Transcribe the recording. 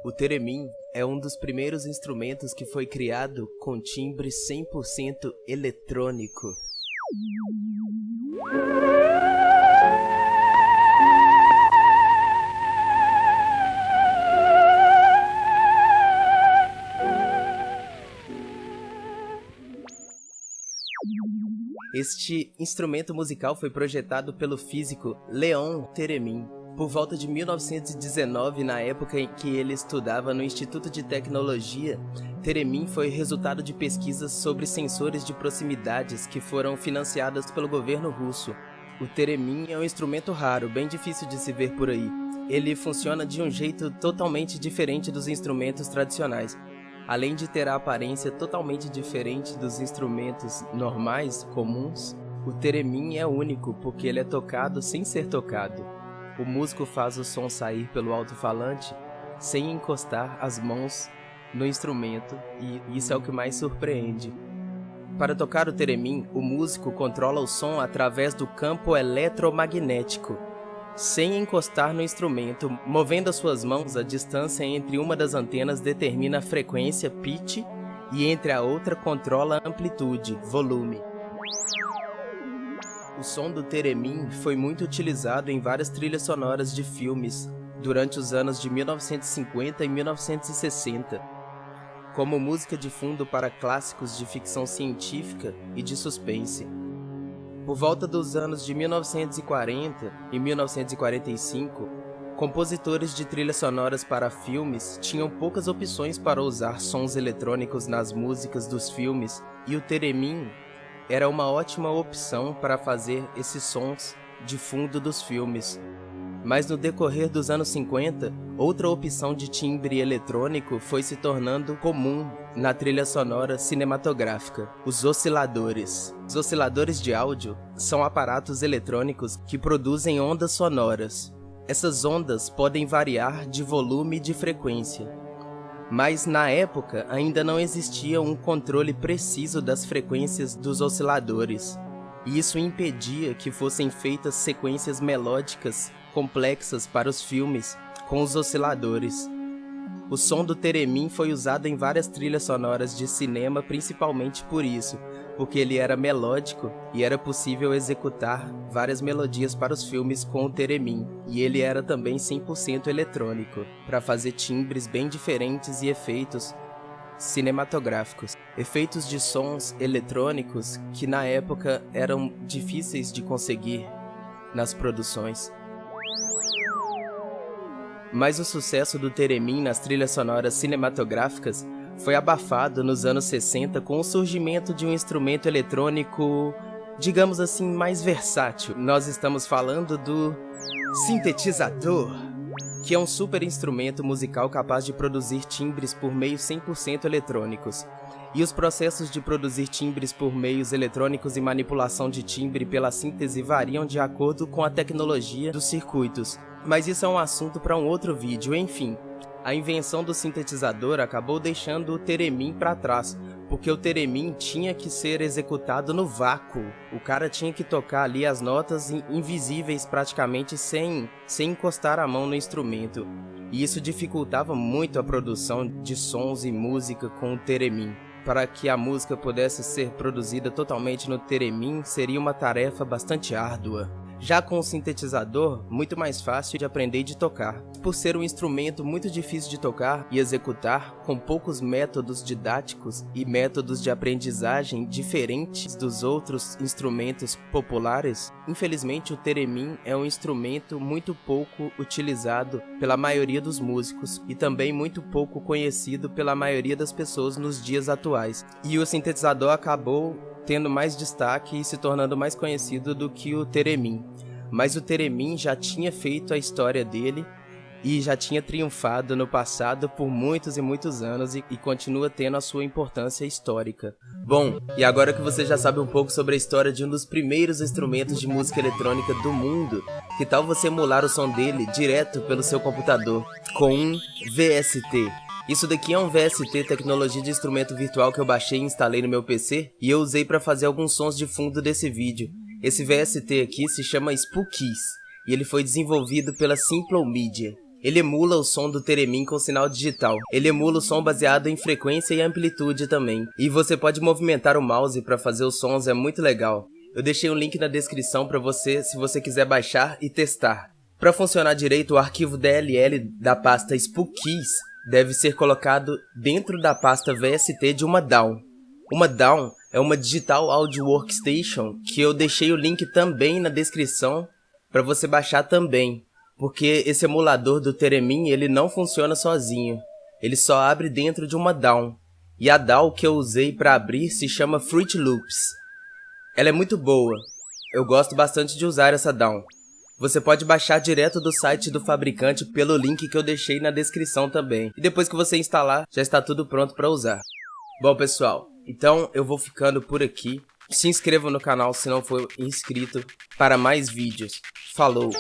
O theremin é um dos primeiros instrumentos que foi criado com timbre 100% eletrônico. Este instrumento musical foi projetado pelo físico Léon Theremin por volta de 1919, na época em que ele estudava no Instituto de Tecnologia. Theremin foi resultado de pesquisas sobre sensores de proximidades que foram financiadas pelo governo russo. O theremin é um instrumento raro, bem difícil de se ver por aí. Ele funciona de um jeito totalmente diferente dos instrumentos tradicionais. Além de ter a aparência totalmente diferente dos instrumentos normais, comuns, o theremin é único porque ele é tocado sem ser tocado. O músico faz o som sair pelo alto-falante sem encostar as mãos no instrumento, e isso é o que mais surpreende. Para tocar o theremin, o músico controla o som através do campo eletromagnético, sem encostar no instrumento. Movendo as suas mãos, a distância entre uma das antenas determina a frequência, pitch, e entre a outra controla a amplitude, volume. O som do theremin foi muito utilizado em várias trilhas sonoras de filmes durante os anos de 1950 e 1960, como música de fundo para clássicos de ficção científica e de suspense. Por volta dos anos de 1940 e 1945, compositores de trilhas sonoras para filmes tinham poucas opções para usar sons eletrônicos nas músicas dos filmes, e o theremin era uma ótima opção para fazer esses sons de fundo dos filmes. Mas no decorrer dos anos 50, outra opção de timbre eletrônico foi se tornando comum na trilha sonora cinematográfica: os osciladores. Os osciladores de áudio são aparatos eletrônicos que produzem ondas sonoras. Essas ondas podem variar de volume e de frequência, mas na época ainda não existia um controle preciso das frequências dos osciladores, e isso impedia que fossem feitas sequências melódicas complexas para os filmes com os osciladores. O som do theremin foi usado em várias trilhas sonoras de cinema, principalmente por isso, porque ele era melódico e era possível executar várias melodias para os filmes com o theremin, e ele era também 100% eletrônico, para fazer timbres bem diferentes e efeitos cinematográficos. Efeitos de sons eletrônicos que na época eram difíceis de conseguir nas produções. Mas o sucesso do theremin nas trilhas sonoras cinematográficas foi abafado nos anos 60 com o surgimento de um instrumento eletrônico, digamos assim, mais versátil. Nós estamos falando do sintetizador, que é um super instrumento musical capaz de produzir timbres por meios 100% eletrônicos. E os processos de produzir timbres por meios eletrônicos e manipulação de timbre pela síntese variam de acordo com a tecnologia dos circuitos. Mas isso é um assunto para um outro vídeo. Enfim, a invenção do sintetizador acabou deixando o theremin para trás, porque o theremin tinha que ser executado no vácuo. O cara tinha que tocar ali as notas invisíveis praticamente sem encostar a mão no instrumento. E isso dificultava muito a produção de sons e música com o theremin. Para que a música pudesse ser produzida totalmente no theremin, seria uma tarefa bastante árdua. Já com o sintetizador, muito mais fácil de aprender e de tocar. Por ser um instrumento muito difícil de tocar e executar, com poucos métodos didáticos e métodos de aprendizagem diferentes dos outros instrumentos populares, infelizmente o theremin é um instrumento muito pouco utilizado pela maioria dos músicos e também muito pouco conhecido pela maioria das pessoas nos dias atuais. E o sintetizador acabou tendo mais destaque e se tornando mais conhecido do que o theremin. Mas o theremin já tinha feito a história dele e já tinha triunfado no passado por muitos e muitos anos e continua tendo a sua importância histórica. Bom, e agora que você já sabe um pouco sobre a história de um dos primeiros instrumentos de música eletrônica do mundo, que tal você emular o som dele direto pelo seu computador com um VST? Isso daqui é um VST, tecnologia de instrumento virtual, que eu baixei e instalei no meu PC e eu usei para fazer alguns sons de fundo desse vídeo. Esse VST aqui se chama Spookies e ele foi desenvolvido pela Simple Media. Ele emula o som do Theremin com sinal digital. Ele emula o som baseado em frequência e amplitude também. E você pode movimentar o mouse para fazer os sons, é muito legal. Eu deixei um link na descrição para você, se você quiser baixar e testar. Para funcionar direito, o arquivo DLL da pasta Spookies deve ser colocado dentro da pasta VST de uma DAW. Uma DAW é uma Digital Audio Workstation, que eu deixei o link também na descrição para você baixar também. Porque esse emulador do Theremin, ele não funciona sozinho. Ele só abre dentro de uma DAW. E a DAW que eu usei para abrir se chama Fruit Loops. Ela é muito boa. Eu gosto bastante de usar essa DAW. Você pode baixar direto do site do fabricante pelo link que eu deixei na descrição também. E depois que você instalar, já está tudo pronto para usar. Bom, pessoal, então eu vou ficando por aqui. Se inscreva no canal se não for inscrito para mais vídeos. Falou!